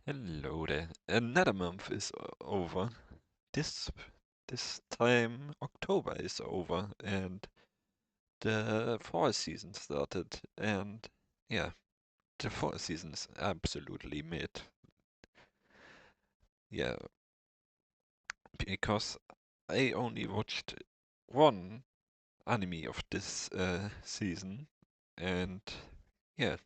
Hello there. Another month is over. This this time October is over and the fall season started and yeah, the fall season is absolutely mid. Yeah, because I only watched one anime of this season and yeah,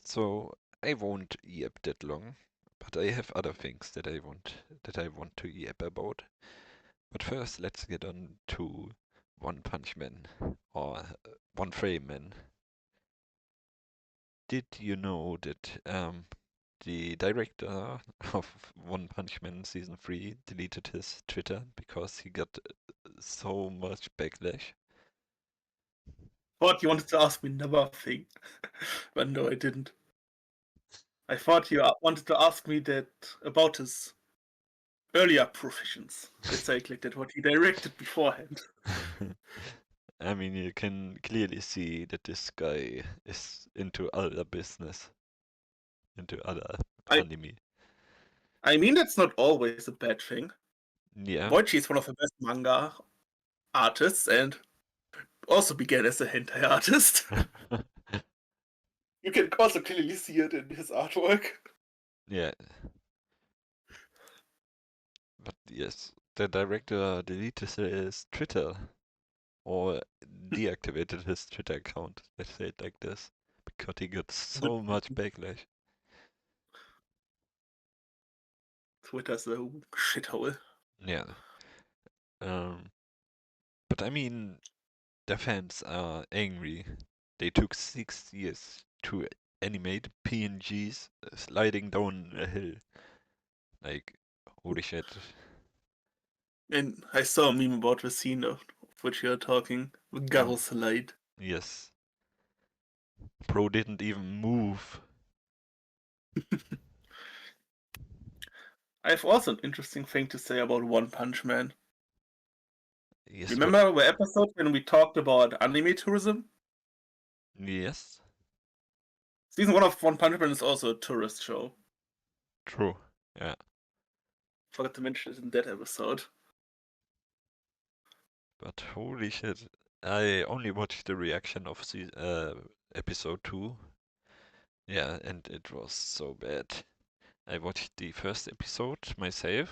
so I won't yap that long, but I have other things that I want to yap about. But first, let's get on to One Punch Man or One Frame Man. Did you know that the director of One Punch Man season 3 deleted his Twitter because he got so much backlash? Thought you wanted to ask me another thing, but no, I didn't. I thought you wanted to ask me that about his earlier professions. Let's say it like that, what he directed beforehand. I mean, you can clearly see that this guy is into other business, into other I anime. I mean that's not always a bad thing. Yeah. Boichi is one of the best manga artists and also began as a hentai artist. You can also clearly see it in his artwork. Yeah, but yes, the director deleted his Twitter or deactivated his Twitter account. Let's say it like this, because he got so much backlash. Twitter's a shithole. Yeah. Um, but I mean, the fans are angry. They took 6 years to animate PNGs sliding down a hill. Like, holy shit. And I saw a meme about the scene of which you're talking. The Mm, Garo slide. yes. Bro didn't even move. I have also an interesting thing to say about One Punch Man. Yes, what? Remember the episode when we talked about anime tourism? Yes, Season 1 of One Punch Man is also a tourist show. true. Yeah. Forgot to mention it in that episode. But holy shit, I only watched the reaction of episode 2. Yeah, and it was so bad. I watched the first episode myself,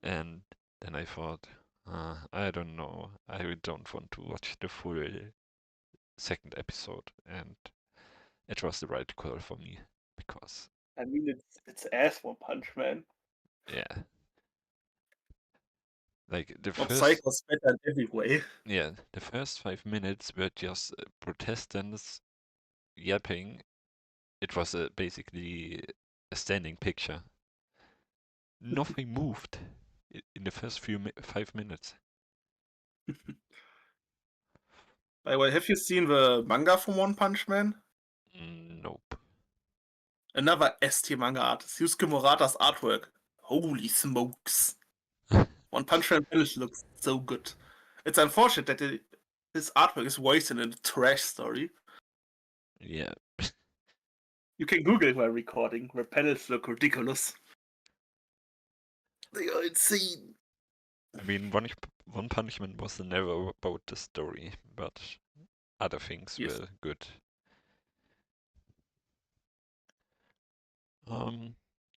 and then I thought, I don't know, I don't want to watch the full second episode, and it was the right call for me because, I mean, it's ass One Punch Man. yeah, like the Mob first, Psycho's better in every way. yeah, the first 5 minutes were just protestants yapping. It was basically a standing picture. Nothing moved in the first 5 minutes. By the way, have you seen the manga from One Punch Man? Nope. Another ST manga artist. Yusuke Murata's artwork. Holy smokes. One Punch Man finish looks so good. It's unfortunate that his artwork is wasted in a trash story. Yeah. You can Google it while recording. The panels look ridiculous. They are insane. I mean, One Punch Man was never about the story, but other things Yes. were good. Um,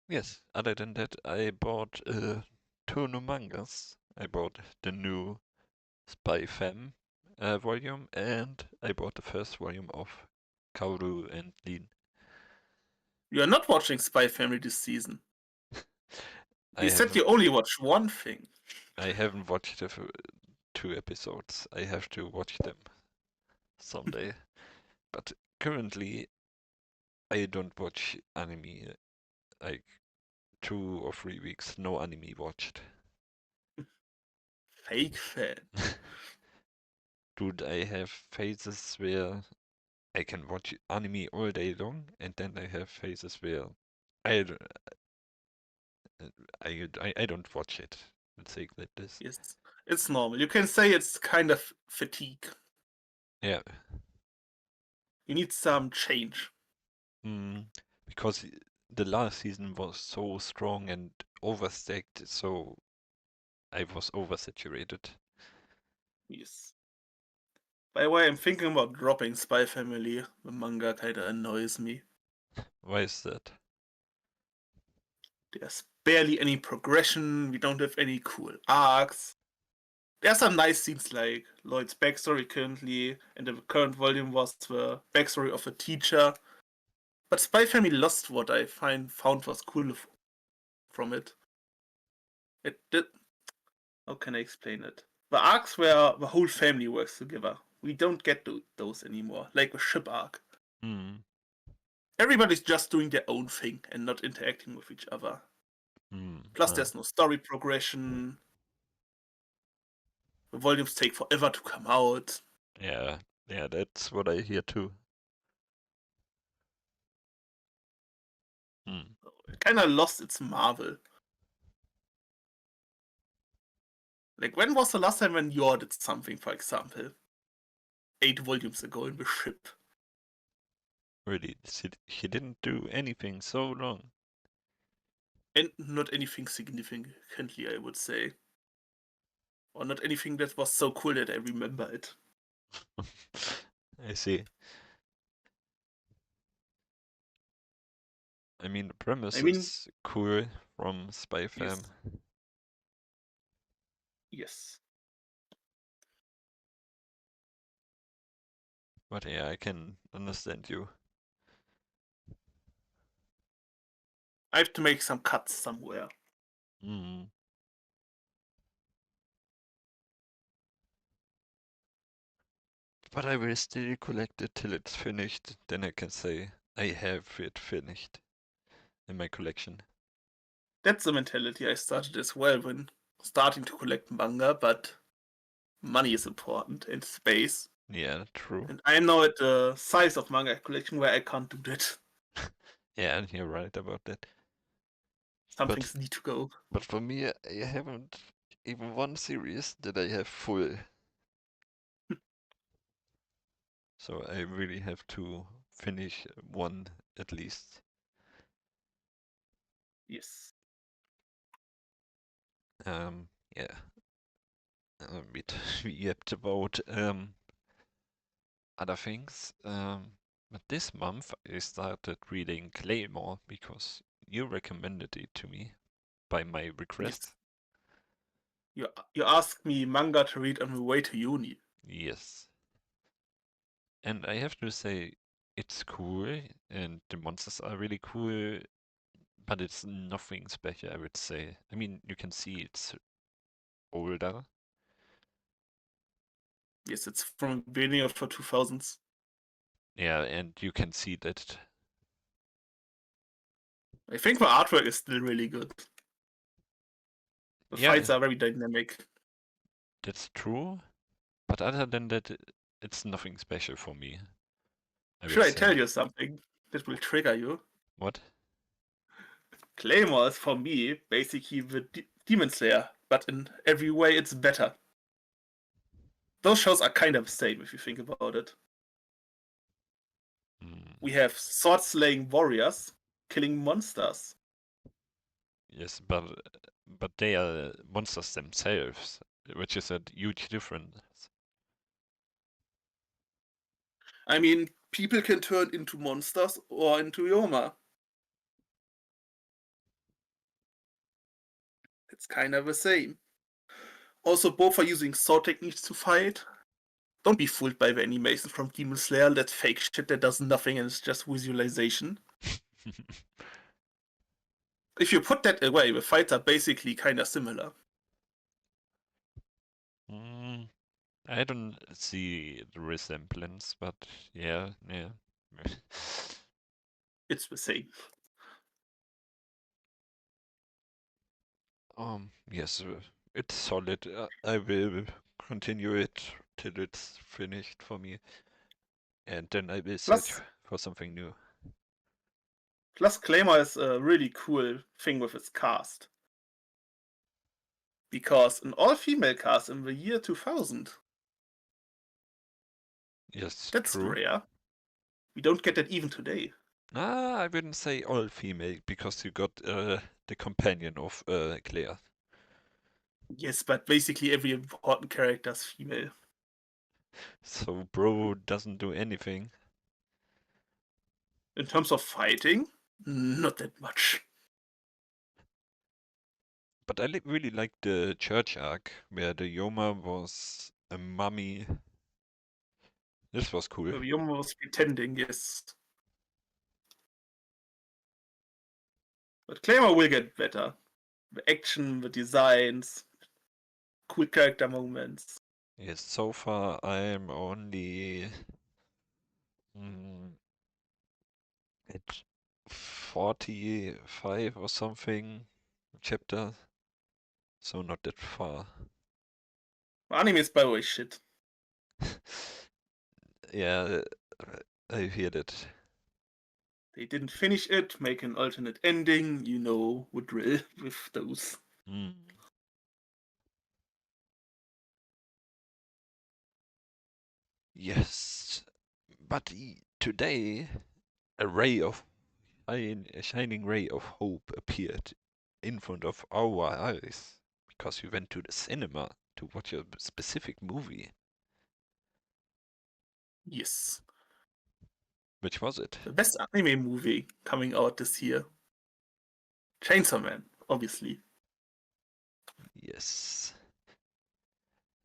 yes. Other than that, I bought two new mangas. I bought the new Spy Fam volume, and I bought the first volume of Kaoru and Lin. You are not watching Spy Family this season. I You said haven't you only watch one thing. I haven't watched the 2 episodes. I have to watch them someday. But currently, I don't watch anime. Like 2 or 3 weeks, no anime watched. Fake fan. Dude, I have phases where I can watch anime all day long, and then I have phases where I, d- I don't watch it. Let's say it like this. Yes, it's normal. You can say it's kind of fatigue. Yeah, You need some change. mm, because the last season was so strong and overstacked, so I was oversaturated. Yes. By the way, I'm thinking about dropping Spy Family. The manga kinda annoys me. Why is that? There's barely any progression, we don't have any cool arcs. There are some nice scenes like Lloyd's backstory currently, and the current volume was the backstory of a teacher. But Spy Family lost what I found was cool from it. It did. How can I explain it? The arcs where the whole family works together. We don't get those anymore, like the ship arc. Hmm. Everybody's just doing their own thing and not interacting with each other. Hmm. Plus, there's no story progression. The volumes take forever to come out. Yeah. Yeah, that's what I hear too. Hmm. It kind of lost its marvel. Like, when was the last time when Yor did something, for example? 8 volumes ago in the ship. Really, he didn't do anything so long. And not anything significantly, I would say. Or not anything that was so cool that I remember it. I see. I mean, the premise I mean, is cool from Spy Fam, yes, yes. but yeah, I can understand you. I have to make some cuts somewhere. Hmm. But I will still collect it till it's finished. Then I can say I have it finished in my collection. That's the mentality I started as well when starting to collect manga, but money is important and space. Yeah, true. And I'm now at the size of manga collection where I can't do that. Yeah, and you're right about that. Some But things need to go. but for me, I haven't even one series that I have full. So I really have to finish one at least. Yes. Yeah, a bit yapped about other things. But this month I started reading Claymore because you recommended it to me by my request. Yes. You asked me manga to read on the way to uni. Yes. And I have to say, it's cool, and the monsters are really cool, but it's nothing special, I would say. I mean, you can see it's older. Yes, it's from the beginning of the 2000s. Yeah, and you can see that, I think the artwork is still really good. The yeah, fights are very dynamic. that's true. But other than that, it's nothing special for me, I would Should I say. tell you something that will trigger you? What? Claymore is for me basically the Demon Slayer, but in every way it's better. Those shows are kind of the same if you think about it. Mm, We have sword slaying warriors killing monsters. yes, but they are monsters themselves, which is a huge difference. I mean, people can turn into monsters or into Yoma. It's kind of the same. Also, both are using sword techniques to fight. Don't be fooled by the animation from Demon Slayer. That's fake shit that does nothing and it's just visualization. If you put that away, the fights are basically kind of similar. Mm, I don't see the resemblance, but yeah, yeah. It's the same. Yes, it's solid. I will continue it till it's finished for me, and then I will search Plus, for something new. plus Claymore is a really cool thing with its cast. Because an all-female cast in the year 2000, Yes, that's true. rare. We don't get that even today. I wouldn't say all female because you got the companion of Claire. Yes, but basically every important character is female. So Bro doesn't do anything. In terms of fighting, not that much. But I really like the church arc where the Yoma was a mummy. This was cool. Where Yuma was pretending, yes. But Claymore will get better. The action, the designs, cool character moments. Yes, so far I'm only mm, at 45 or something chapter, so not that far. Anime is by the way shit. Yeah, I hear that. They didn't finish it, make an alternate ending, you know, the drill with those. Mm. Yes, but today a shining ray of hope appeared in front of our eyes because we went to the cinema to watch a specific movie. Yes. Which was it? The best anime movie coming out this year. Chainsaw Man, obviously. Yes.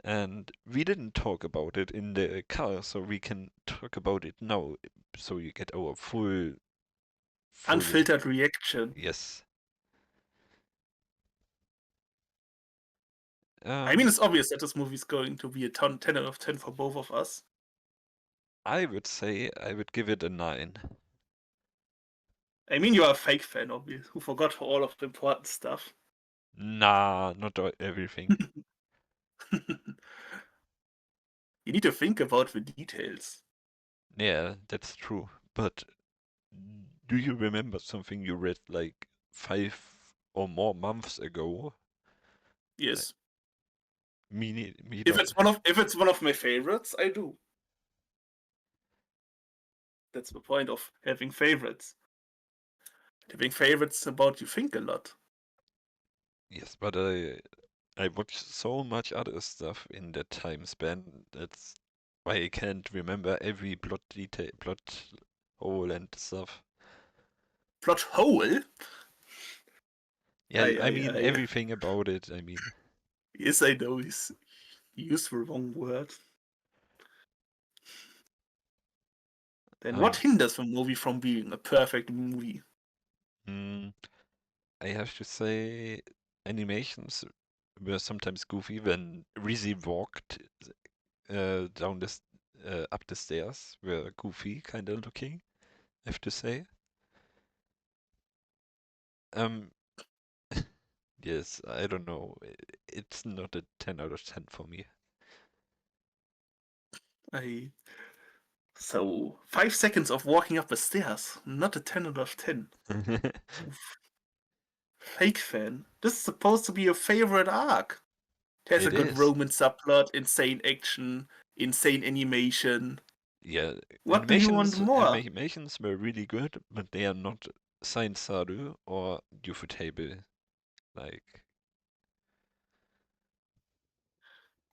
And we didn't talk about it in the car, so we can talk about it now, so you get our full, Unfiltered reaction. yes. I mean, Um, it's obvious that this movie is going to be a 10 out of 10 for both of us. I would say I would give it a 9. I mean, you are a fake fan, obviously, who forgot all of the important stuff. Nah, not everything. You need to think about the details. Yeah, that's true. But do you remember something you read like 5 or more months ago? Like, Yes. me If not. it's one of my favorites, I do. That's the point of having favorites. Having favorites about you think a lot. Yes, but I watched so much other stuff in that time span. That's why I can't remember every plot detail, plot hole and stuff. Plot hole? Yeah, I, I I, mean I. everything about it. I mean, Yes, I know. He's used the wrong word. Then what um, hinders the movie from being a perfect movie? mm, I have to say, animations were sometimes goofy when Reze walked down up the stairs. Were goofy, kind of looking. I have to say. Um, yes, I don't know. It's not a 10 out of 10 for me. I. So, 5 seconds of walking up the stairs, not a 10 out of 10. Fake fan. This is supposed to be your favorite arc. It has a It good is. romance subplot, insane action, insane animation. Yeah, What do you want more? animations were really good, but they are not Science Saru or Ufotable. Like,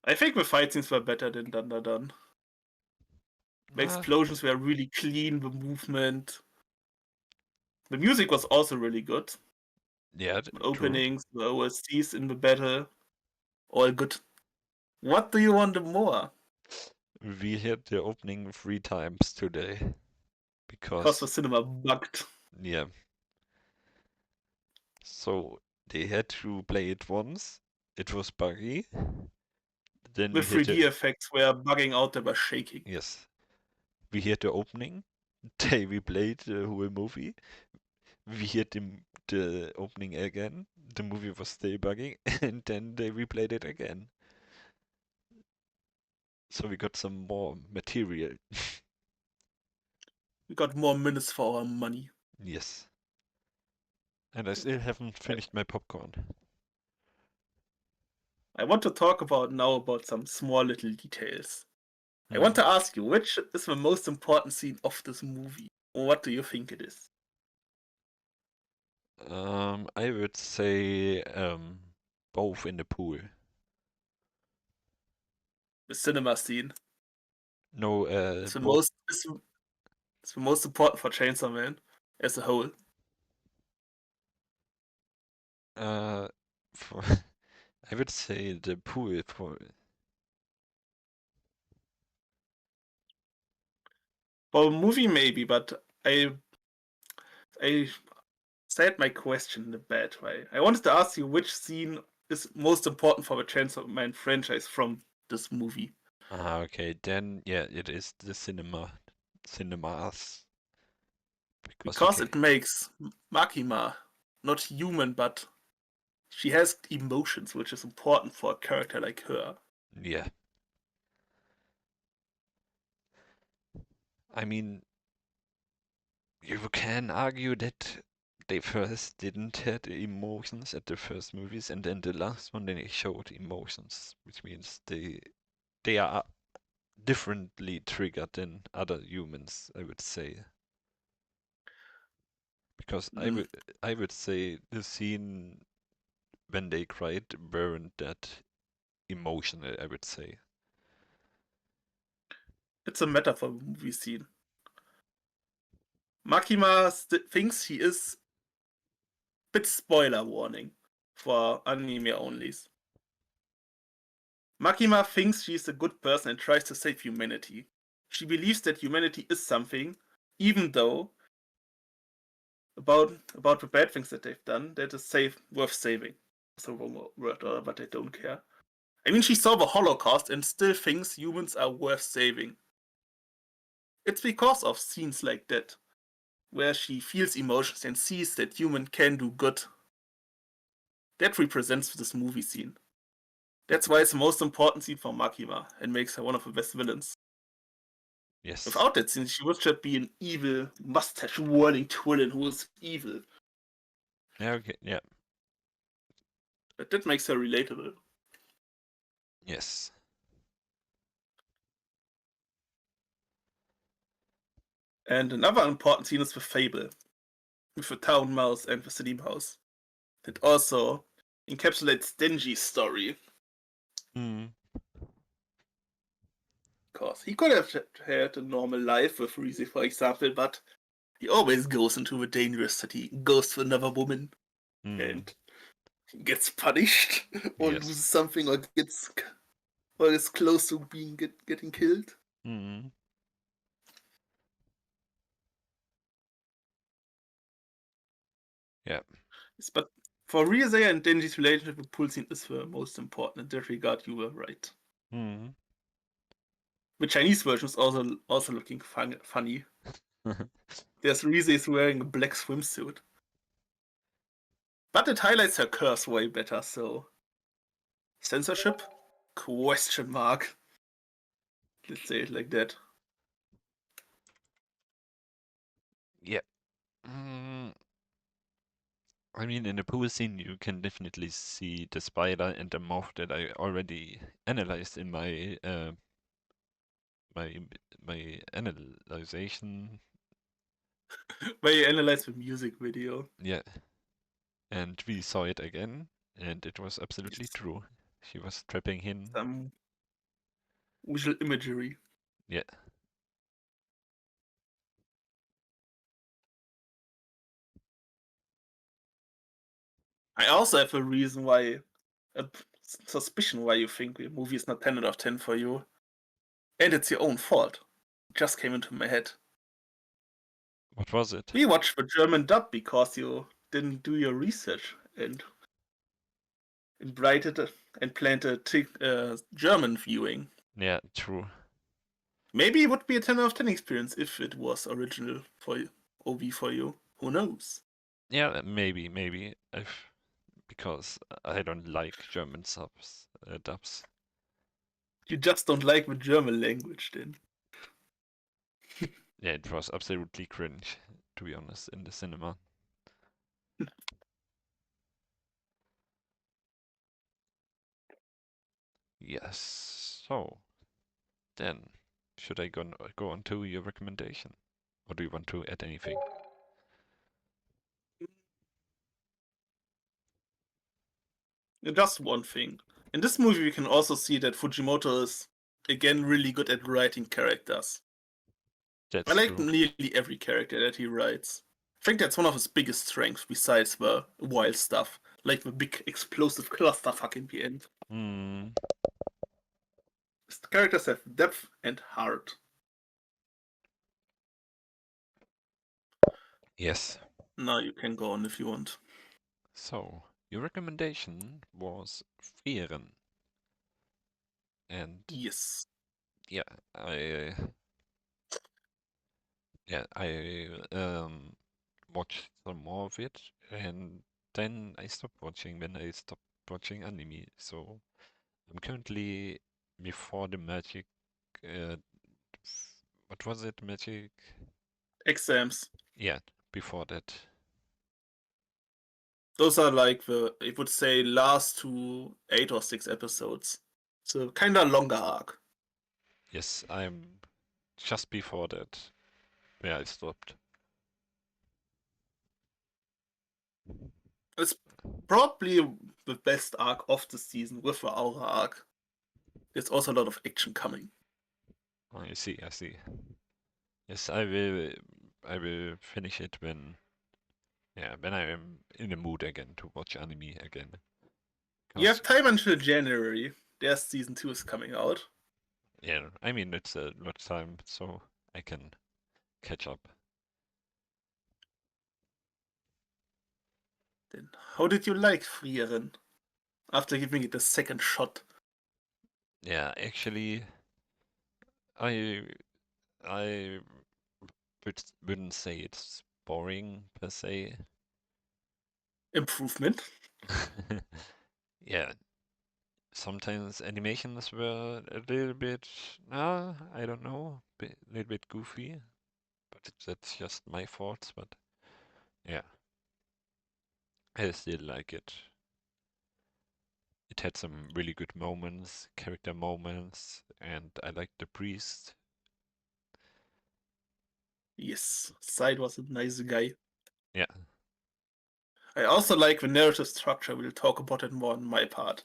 I think the fight scenes were better than Dandadan. The ah, explosions were really clean, the movement. The music was also really good. yeah, The true. openings, the OSTs in the battle, all good. What do you want more? We hit the opening 3 times today Because the because, cinema bugged. yeah, so they had to play it once. It was buggy. Then The we hit 3D the, effects were bugging out, they were shaking. yes, we hit the opening. They replayed the whole movie. We hit the opening again. The movie was still bugging, and then they replayed it again. So we got some more material. We got more minutes for our money. Yes. And I still haven't I, finished my popcorn. I want to talk about now about some small little details. I want Hmm. to ask you, which is the most important scene of this movie? What do you think it is? I would say both in the pool. The cinema scene. No, It's the both. most. It's the most important for Chainsaw Man as a whole. Uh, for, I would say the pool for. For a movie, maybe, but I said my question in a bad way. I wanted to ask you which scene is most important for the Chainsaw Man franchise from this movie. Ah, okay. Then yeah, it is the cinemas because you Because can. it makes Makima not human, but she has emotions, which is important for a character like her. Yeah, I mean, you can argue that they first didn't have emotions at the first movies, and then the last one they showed emotions, which means they are differently triggered than other humans, I would say. Because Mm, I would say the scene when they cried weren't that emotional, I would say. it's a metaphor movie scene. Makima thinks he is bit spoiler warning for anime onlys. Makima thinks she is a good person and tries to save humanity. She believes that humanity is something, even though about the bad things that they've done, that is worth saving. That's a wrong word, but I don't care. I mean, she saw the Holocaust and still thinks humans are worth saving. It's because of scenes like that, where she feels emotions and sees that human can do good. That represents this movie scene. That's why it's the most important scene for Makima and makes her one of the best villains. Yes. Without that scene, she would just be an evil, mustache whirling twirling who is evil. Yeah, okay, yeah. But that makes her relatable. Yes. And another important scene is the Fable, with the town mouse and the city mouse. It also encapsulates Denji's story. Mm, Because he could have had a normal life with Reze, for example, but he always goes into a dangerous city, goes to another woman, mm, and gets punished or loses yes. something or gets or is close to getting killed. Mm, yeah. Yes, but for Reze and Denji's relationship with Pulsin is the most important. In that regard, you were right. Mm. The Chinese version is also looking funny. There's Reze is wearing a black swimsuit, but it highlights her curves way better. So censorship? Question mark. Let's say it like that. Yeah. Mm, I mean, in the pool scene, you can definitely see the spider and the moth that I already analyzed in my my analyzation. Where you analyze the music video. Yeah, and we saw it again, and it was absolutely Yes, true. She was trapping him. some visual imagery. Yeah. I also have a reason why, a suspicion why you think the movie is not 10 out of 10 for you. And it's your own fault. It just came into my head. What was it? We watched the German dub because you didn't do your research and brighted and planned a German viewing. Yeah, true. Maybe it would be a 10 out of 10 experience if it was original for you, OV for you. Who knows? Yeah, maybe. Because I don't like German dubs. You just don't like the German language then. Yeah, it was absolutely cringe, to be honest, in the cinema. Yes. So then, should I go on to your recommendation? Or do you want to add anything? Just one thing. In this movie, we can also see that Fujimoto is, again, really good at writing characters. I That's like true. nearly every character that he writes. I think that's one of his biggest strengths, besides the wild stuff, like the big explosive clusterfuck in the end. Hmm. His characters have depth and heart. Yes. Now you can go on if you want. So, your recommendation was Frieren. And Yes. yeah, I watched some more of it, and then I stopped watching when I stopped watching anime. So I'm currently before the magic. Uh, what was it? Magic? Exams. Yeah, before that. Those are like the, I would say, last to 8 or 6 episodes. So kinda longer arc. Yes, I'm just before that where I stopped. It's probably the best arc of the season with the Aura arc. There's also a lot of action coming. I see, I see. Yes, I will finish it when I am in the mood again to watch anime again. You Cause have time until January. Their season 2 is coming out. yeah, I mean it's a lot of time, so I can catch up. Then how did you like Frieren after giving it a second shot? Yeah, actually, I I wouldn't say it's boring per se. Improvement. Yeah, sometimes animations were a little bit, I don't know, a little bit goofy, but that's just my faults. But yeah, I still like it. It had some really good moments, character moments, and I liked the priest. Yes, Side was a nice guy. Yeah, I also like the narrative structure. We'll talk about it more on my part.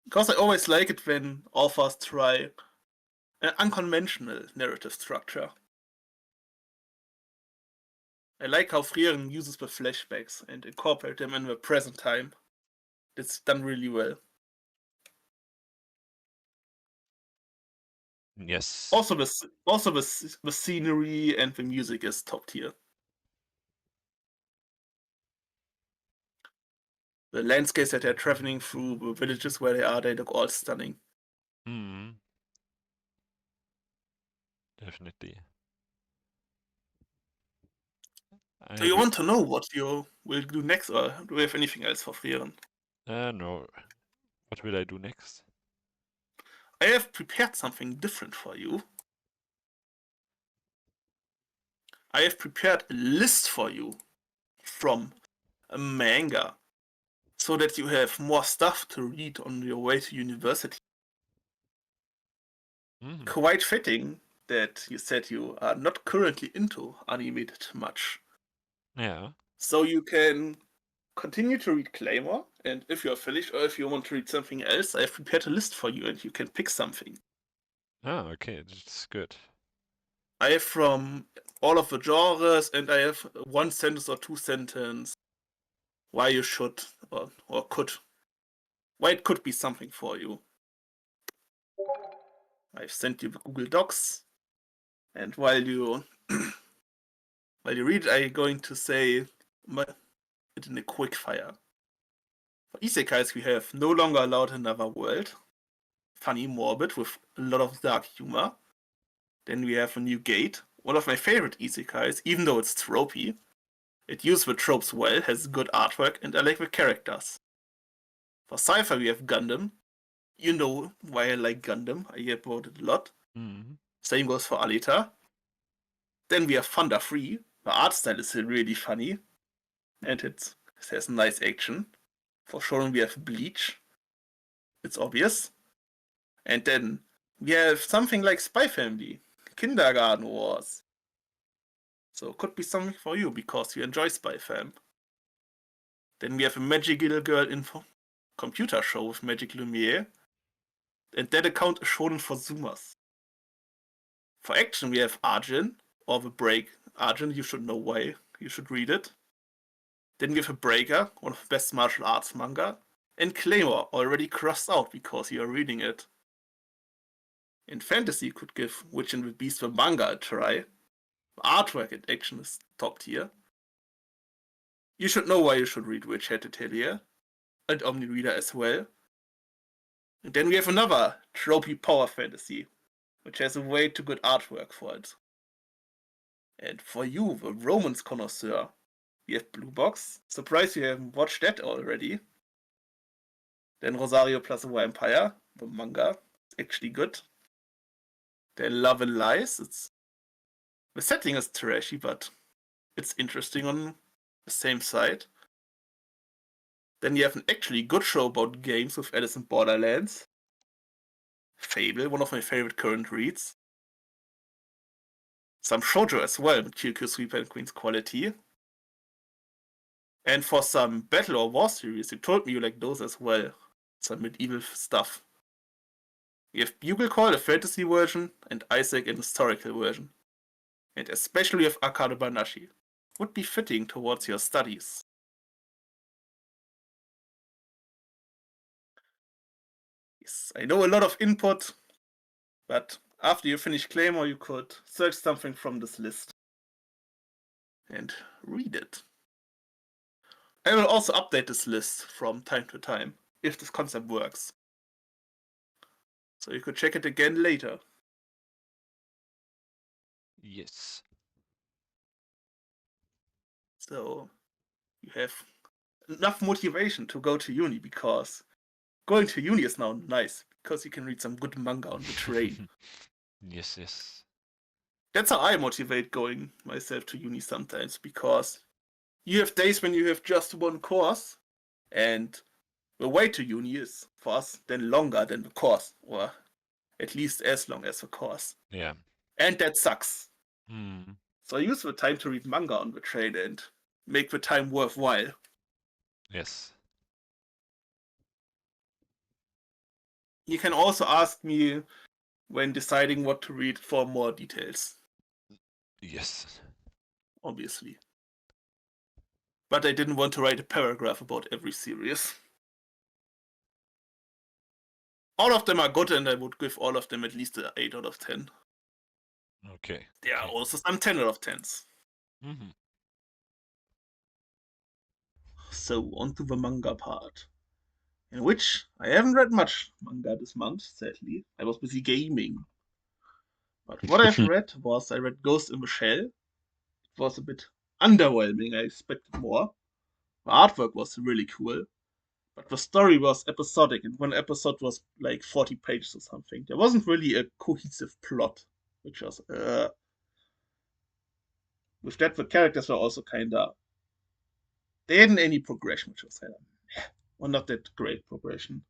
Because I always like it when authors try an unconventional narrative structure. I like how Frieren uses the flashbacks and incorporate them in the present time. It's done really well. yes. Also the scenery and the music is top tier. The landscapes that they're traveling through, the villages where they look all stunning. Hmm, definitely. Do I you will. want to know what you will do next, or do you have anything else for Frieren? No. What will I do next? I have prepared something different for you. I have prepared a list for you from a manga so that you have more stuff to read on your way to university. Hmm. Quite fitting that you said you are not currently into animated much. Yeah. So you can continue to read Claymore, and if you're finished or if you want to read something else, I have prepared a list for you and you can pick something. Ah, okay, that's good. I have from all of the genres, and I have one sentence or two sentence why you should or could, why it could be something for you. I've sent you the Google Docs, and while you read, I'm going to say it in a quick fire. For isekais, we have No Longer Allowed Another World, funny, morbid, with a lot of dark humor. Then we have A New Gate, one of my favorite isekais, even though it's tropey. It uses the tropes well, has good artwork, and I like the characters. For sci-fi, we have Gundam. You know why I like Gundam. I hear about it a lot. Hmm. Same goes for Alita. Then we have Thunder 3. The art style is really funny, and it has nice action. For sure, we have Bleach. It's obvious. And then we have something like Spy Family, Kindergarten Wars. So it could be something for you because you enjoy Spy Fam. Then we have a Magical Girl info computer show with Magic Lumiere. And that account is shown for Zoomers. For action, we have Arjun, or The Break. Arjun, you should know why. You should read it. Then we have a Breaker, one of the best martial arts manga. And Claymore, already crossed out because you are reading it. In fantasy, you could give Witch and the Beast the manga a try. Artwork and action is top tier. You should know why you should read Witch Hat Atelier and Omni Reader as well. And then we have another tropey power fantasy, which has a way too good artwork for it. And for you, the romance connoisseur, we have Blue Box. Surprised you haven't watched that already. Then Rosario plus a Vampire, the manga. It's actually good. Then Love and Lies. The setting is trashy, but it's interesting on the same side. Then you have an actually good show about games with Alice in Borderlands. Fable, one of my favorite current reads. Some shoujo as well, with QQ Sweeper and Queen's quality. And for some Battle or War series, you told me you like those as well. Some medieval stuff. We have Bugle Call, a fantasy version, and Isaac, an historical version. And especially with Akane Banashi. Would be fitting towards your studies. Yes, I know a lot of input, but after you finish Claymore, you could search something from this list and read it. I will also update this list from time to time, if this concept works. So you could check it again later. Yes. So you have enough motivation to go to uni, because going to uni is now nice, because you can read some good manga on the train. Yes, yes. That's how I motivate going myself to uni sometimes, because you have days when you have just one course, and the way to uni is, for us, then longer than the course, or at least as long as the course. Yeah. And that sucks. Hmm. So I use the time to read manga on the train and make the time worthwhile. Yes. You can also ask me when deciding what to read for more details, Yes. obviously. But I didn't want to write a paragraph about every series. All of them are good, and I would give all of them at least an 8 out of 10. Okay. There are Okay. also some 10 out of 10s. Mm-hmm. So, on to the manga part, in which I haven't read much manga this month, sadly. I was busy gaming. But what I've read was, I read Ghost in the Shell. It was a bit underwhelming, I expected more. The artwork was really cool, but the story was episodic, and one episode was like 40 pages or something. There wasn't really a cohesive plot, which was, with that, the characters were also kinda, they hadn't any progression, which was kinda, well, not that great progression.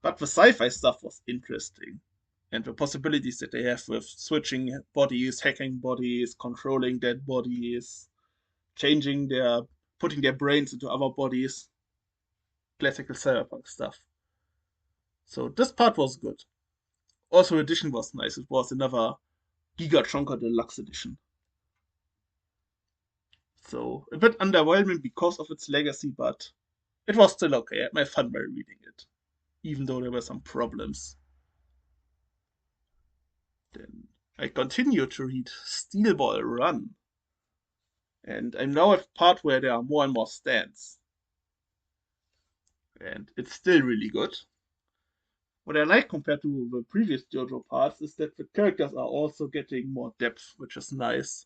But the sci-fi stuff was interesting, and the possibilities that they have with switching bodies, hacking bodies, controlling dead bodies, changing putting their brains into other bodies, classical cyberpunk stuff. So this part was good. Also, the edition was nice. It was another Giga Chonker Deluxe edition. So a bit underwhelming because of its legacy, but it was still okay. I had my fun by reading it, even though there were some problems. Then I continued to read Steel Ball Run, and I'm now at the part where there are more and more stands. And it's still really good. What I like compared to the previous JoJo parts is that the characters are also getting more depth, which is nice.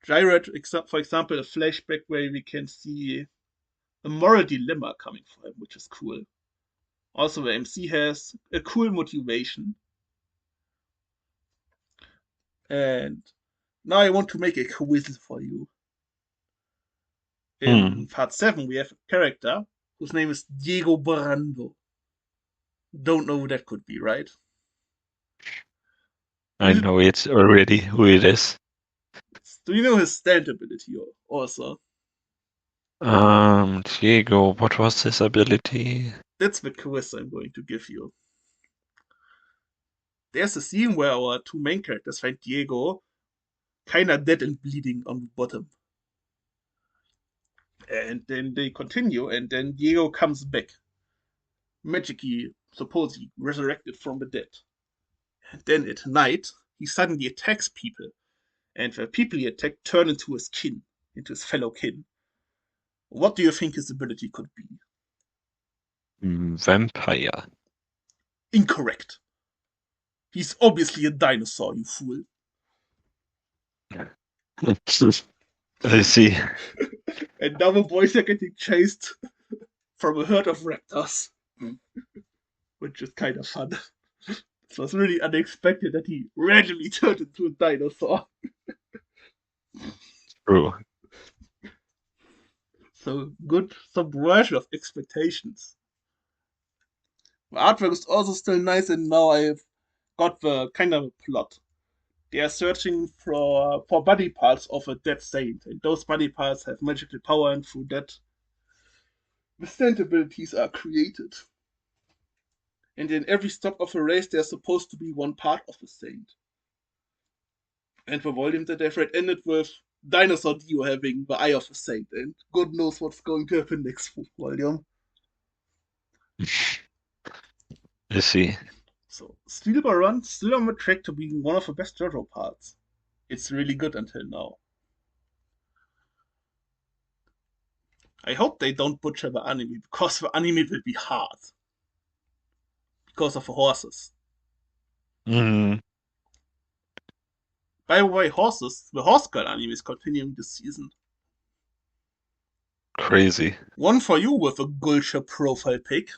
Gyrat, for example, a flashback where we can see a moral dilemma coming for him, which is cool. Also, the MC has a cool motivation. And now I want to make a quiz for you. In part 7, we have a character whose name is Diego Brando. Don't know who that could be, right? I know it already who it is. Do you know his stand ability also? Diego, what was his ability? That's the quiz I'm going to give you. There's a scene where our two main characters find Diego kinda dead and bleeding on the bottom. And then they continue, and then Diego comes back. Magically, supposedly resurrected from the dead. And then at night, he suddenly attacks people. And the people he attacked turn into his kin, into his fellow kin. What do you think his ability could be? Vampire. Incorrect. He's obviously a dinosaur, you fool. I see. And now the boys are getting chased from a herd of raptors. Which is kind of fun. It was really unexpected that he randomly turned into a dinosaur. True. So good subversion of expectations. The artwork is also still nice, and now I've got the kind of plot. They are searching for body parts of a dead saint, and those body parts have magical power, and through that, the saint abilities are created. And in every stop of a race, there's supposed to be one part of the saint. And the volume that I've read ended with Dinosaur Dio having the Eye of a Saint, and God knows what's going to happen next volume. I see. So, Steelbar Run still on the track to being one of the best JoJo parts. It's really good until now. I hope they don't butcher the anime, because the anime will be hard. Because of the horses. Mm, By the way, horses, the Horse Girl anime is continuing this season. crazy. One for you with a Gulcher profile pic.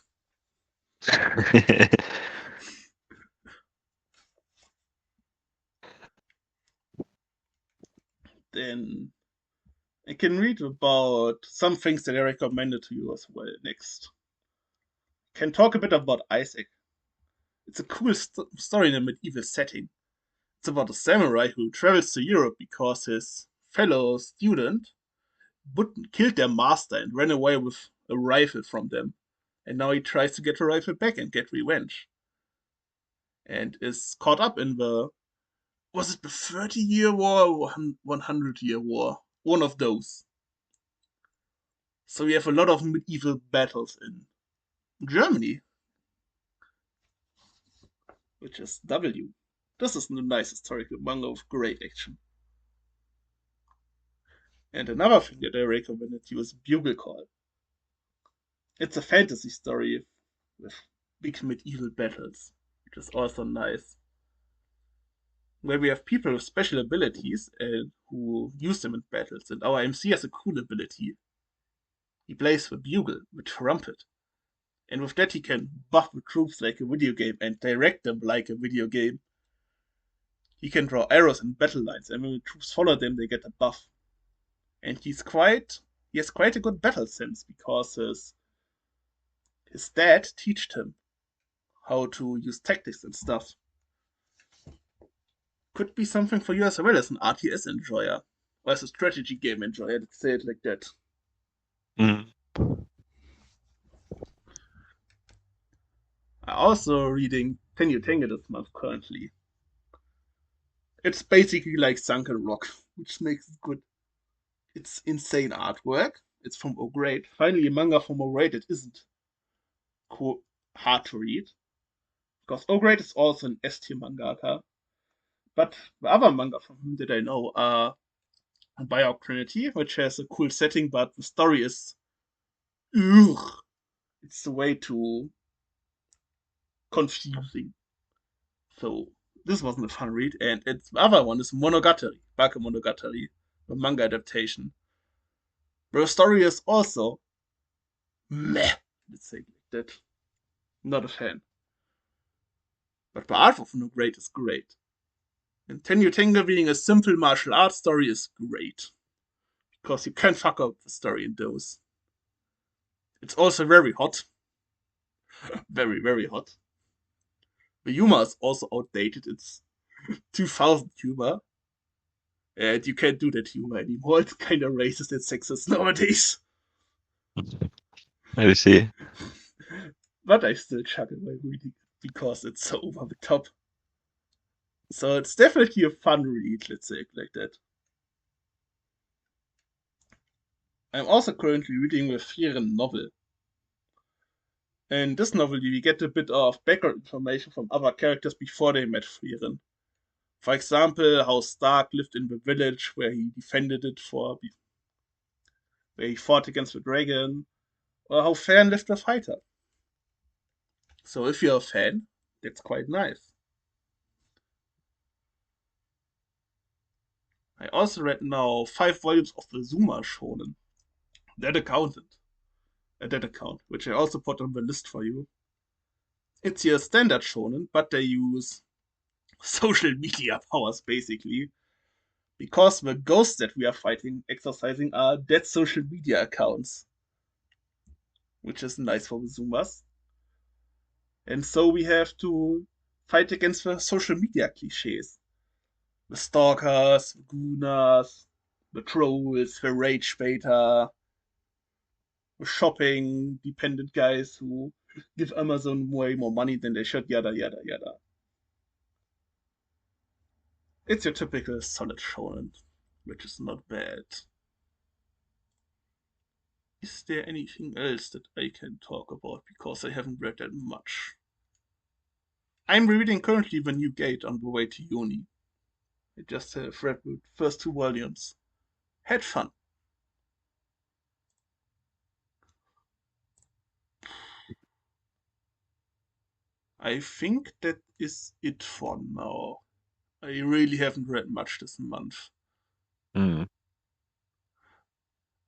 Then I can read about some things that I recommended to you as well next. Can talk a bit about Isaac. It's a cool story in a medieval setting. It's about a samurai who travels to Europe because his fellow student killed their master and ran away with a rifle from them. And now he tries to get the rifle back and get revenge. And is caught up in the, was it the 30-year war or 100-year war? One of those. So we have a lot of medieval battles in Germany, which is W. This is a nice historical manga with great action. And another thing that I recommended you is Bugle Call. It's a fantasy story with big medieval battles, which is also nice. Where we have people with special abilities and who use them in battles, and our MC has a cool ability. He plays the bugle, the trumpet, and with that he can buff the troops like a video game and direct them like a video game. He can draw arrows and battle lines, and when the troops follow them, they get a buff. And he has quite a good battle sense because his dad taught him how to use tactics and stuff. Could be something for you as well as an RTS enjoyer, or as a strategy game enjoyer. Let's say it like that. Mm. I'm also reading Tenyu Tenge this month currently. It's basically like Sunken Rock, which makes it good. It's insane artwork. It's from O Grade. Finally, a manga from O Grade that isn't hard to read. Because O Grade is also an S tier mangaka. But the other manga from him that I know are Biok Trinity, which has a cool setting, but the story is. Ugh, it's way too confusing. So this wasn't a fun read. And its the other one is Monogatari, Bakemonogatari, the manga adaptation. The story is also meh. Let's say like that. Not a fan. But the art of No Great is great. And Tenyu Tenge being a simple martial arts story is great. Because you can't fuck up the story in those. It's also very hot. Very, very hot. The humor is also outdated. It's 2000 humor. And you can't do that humor anymore. It's kind of racist and sexist nowadays. I see. But I still chuckle while reading it because it's so over the top. So it's definitely a fun read, let's say it like that. I'm also currently reading the Frieren novel. In this novel, you get a bit of background information from other characters before they met Frieren. For example, how Stark lived in the village where he defended it where he fought against the dragon, or how Fern lived a fighter. So if you're a fan, that's quite nice. I also read now 5 volumes of the Zuma Shonen, that accountant, that account, which I also put on the list for you. It's your standard shonen, but they use social media powers basically, because the ghosts that we are fighting, exercising, are dead social media accounts, which is nice for the Zumas. And so we have to fight against the social media cliches. The stalkers, the gooners, the trolls, the rage baiter, the shopping dependent guys who give Amazon way more money than they should, yada yada yada. It's your typical solid shonen, which is not bad. Is there anything else that I can talk about? Because I haven't read that much. I'm reading currently The New Gate on the way to uni. I just have read the first 2 volumes. Had fun. I think that is it for now. I really haven't read much this month. Mm.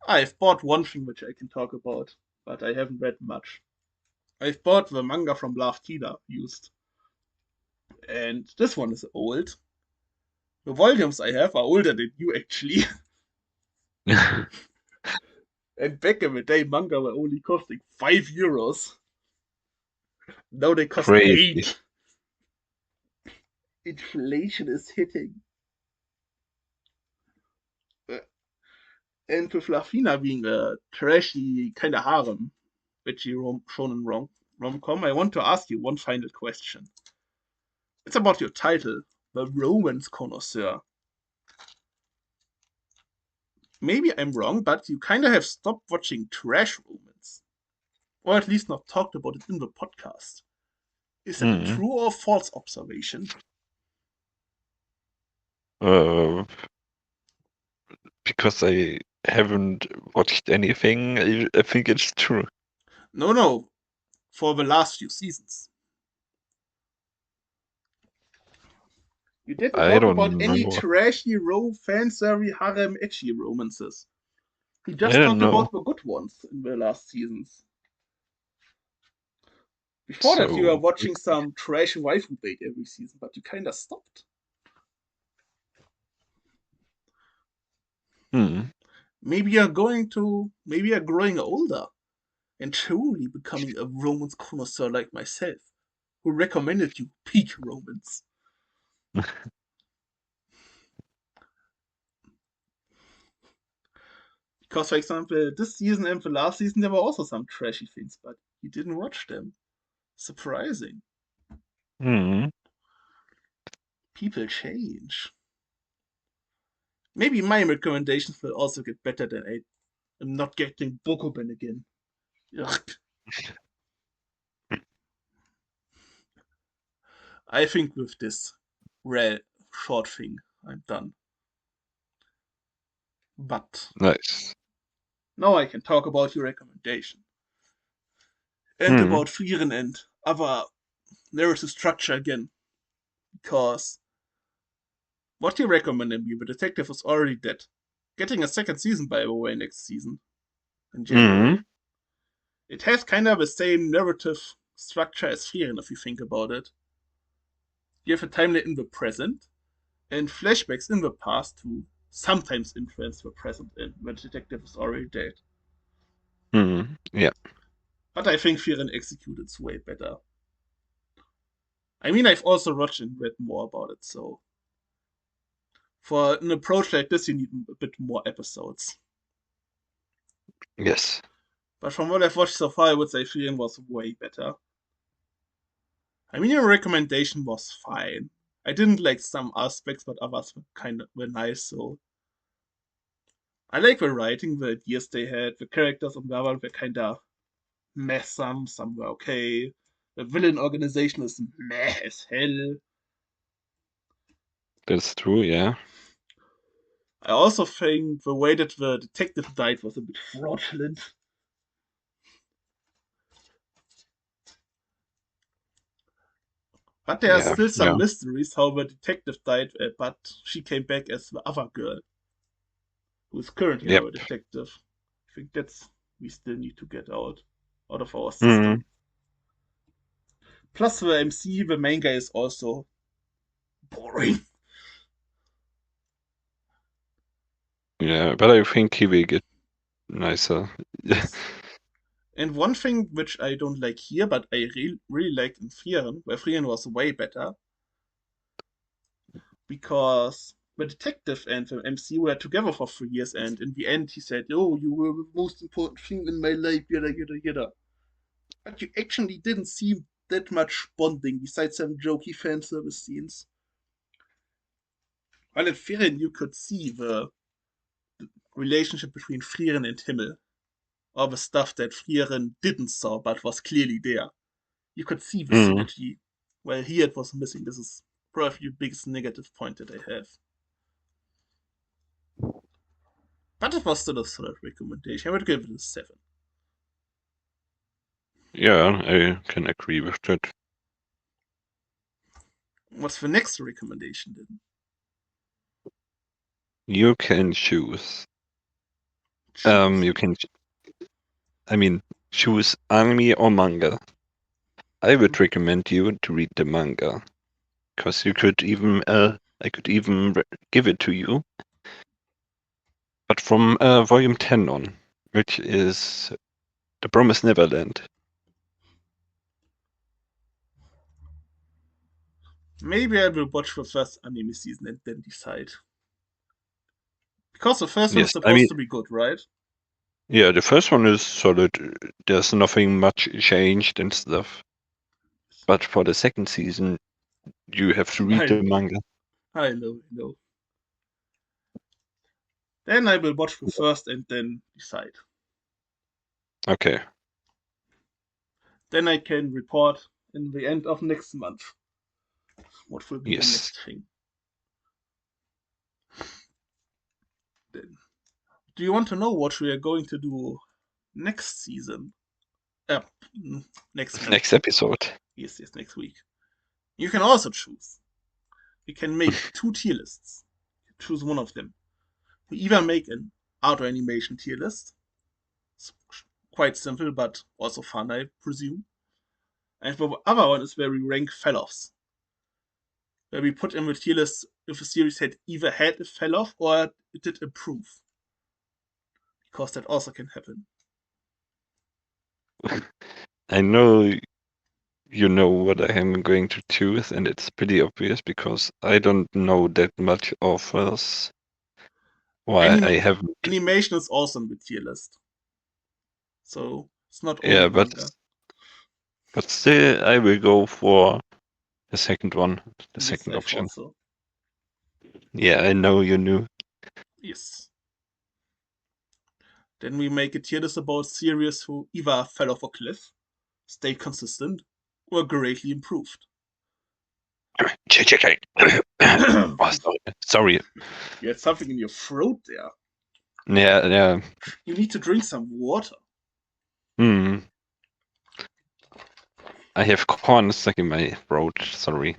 I've bought one thing which I can talk about, but I haven't read much. I've bought the manga from Love Tina used, and this one is old. The volumes I have are older than you actually. And back in the day, manga were only costing €5. Now they cost Crazy. 8. Inflation is hitting. And with Lafina being a trashy kind of harem, shonen rom-com, I want to ask you one final question. It's about your title, The Romance Connoisseur. Maybe I'm wrong, but you kind of have stopped watching trash romance. Or at least not talked about it in the podcast. Is that a Mm. true or false observation? Uh, because I haven't watched anything, I think it's true. No, no, for the last few seasons. You didn't I talk about don't any know. trashy, fanservy, harem, etchy romances. You I just don't talked know. about the good ones in the last seasons. Before that, you were So, watching some trash waifu bait every season, but you kinda stopped. hmm. Maybe you're growing older and truly becoming a romance connoisseur like myself, who recommended you peak romance. Because, for example, this season and the last season, there were also some trashy things, but you didn't watch them. Surprising. Hmm. People change. Maybe my recommendations will also get better than I'm not getting Bokuben again. Ugh. I think with this rare short thing, I'm done. But Nice. now I can talk about your recommendation and Hmm. about Frieren and other narrative structure again. Because what you recommended me, the detective was already dead. Getting a second season, by the way, next season in Hmm. January. It has kind of the same narrative structure as Frieren, if you think about it. You have a timeline in the present and flashbacks in the past to sometimes influence the present and when the detective is already dead. Hmm. Yeah. But I think Frieren executed it way better. I mean, I've also watched and read more about it, so For an approach like this, you need a bit more episodes. Yes. But from what I've watched so far, I would say Frieren was way better. I mean, your recommendation was fine. I didn't like some aspects, but others were nice. So I like the writing, the ideas they had, the characters on the other were kind of meh. Some were okay. The villain organization is meh as hell. That's true, yeah. I also think the way that the detective died was a bit fraudulent. But there are Yeah, still yeah. some mysteries how the detective died, but she came back as the other girl, who is currently Yep. our detective. I think that's we still need to get out of our Mm. system. Plus the MC, the manga is also boring. Yeah, but I think he will get nicer. Yes. And one thing which I don't like here, but I really liked in Frieren, where Frieren was way better, because the detective and the MC were together for 3 years, and in the end he said, "Oh, you were the most important thing in my life, yada yada yada." But you actually didn't see that much bonding besides some jokey fan service scenes. While in Frieren you could see the relationship between Frieren and Himmel, or the stuff that Frieren didn't saw but was clearly there. You could see the Mm. synergy. Well, here it was missing. This is probably the biggest negative point that I have. But it was still a solid recommendation. I would give it a 7. Yeah, I can agree with that. What's the next recommendation then? You can choose. Choose. You can, I mean, choose anime or manga. I would recommend you to read the manga, because you could even, I could even give it to you, but from volume 10 on, which is The Promised Neverland. Maybe I will watch the first anime season and then decide. Because the first one is Yes, I supposed mean, to be good, right? yeah, the first one is solid. There's nothing much changed and stuff. But for the second season, you have to read I the know. manga. I know, I know. Then I will watch the first and then decide. Okay. Then I can report in the end of next month what will be the Yes. next thing. Then, do you want to know what we are going to do next season? Uh, next week. Next episode. Yes, yes, next week. You can also choose. We can make 2 tier lists. Choose one of them. We either make an auto animation tier list. It's quite simple, but also fun, I presume. And the other one is where we rank fell-offs. Where we put in the tier list if a series had either had a fell-off or it did improve. Because that also can happen. I know you know what I am going to choose, and it's pretty obvious because I don't know that much of us. Why I haven't. Animation is also in the tier list. So it's not only Yeah, manga. but still, I will go for the second one, the Yes, second I option. thought so. Yeah, I know you knew. Yes. Then we make a tier list about series who either fell off a cliff, stayed consistent, or greatly improved. Oh, sorry. Sorry. You had something in your throat there. Yeah, yeah. You need to drink some water. Hmm. I have corn stuck in my throat. Sorry.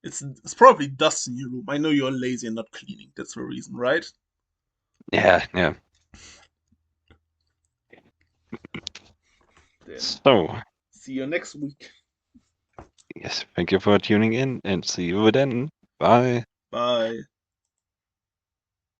It's probably dust in your room. I know you're lazy and not cleaning. That's the reason, right? Yeah, yeah. Then So, see you next week. yes, thank you for tuning in and see you then. Bye. Bye.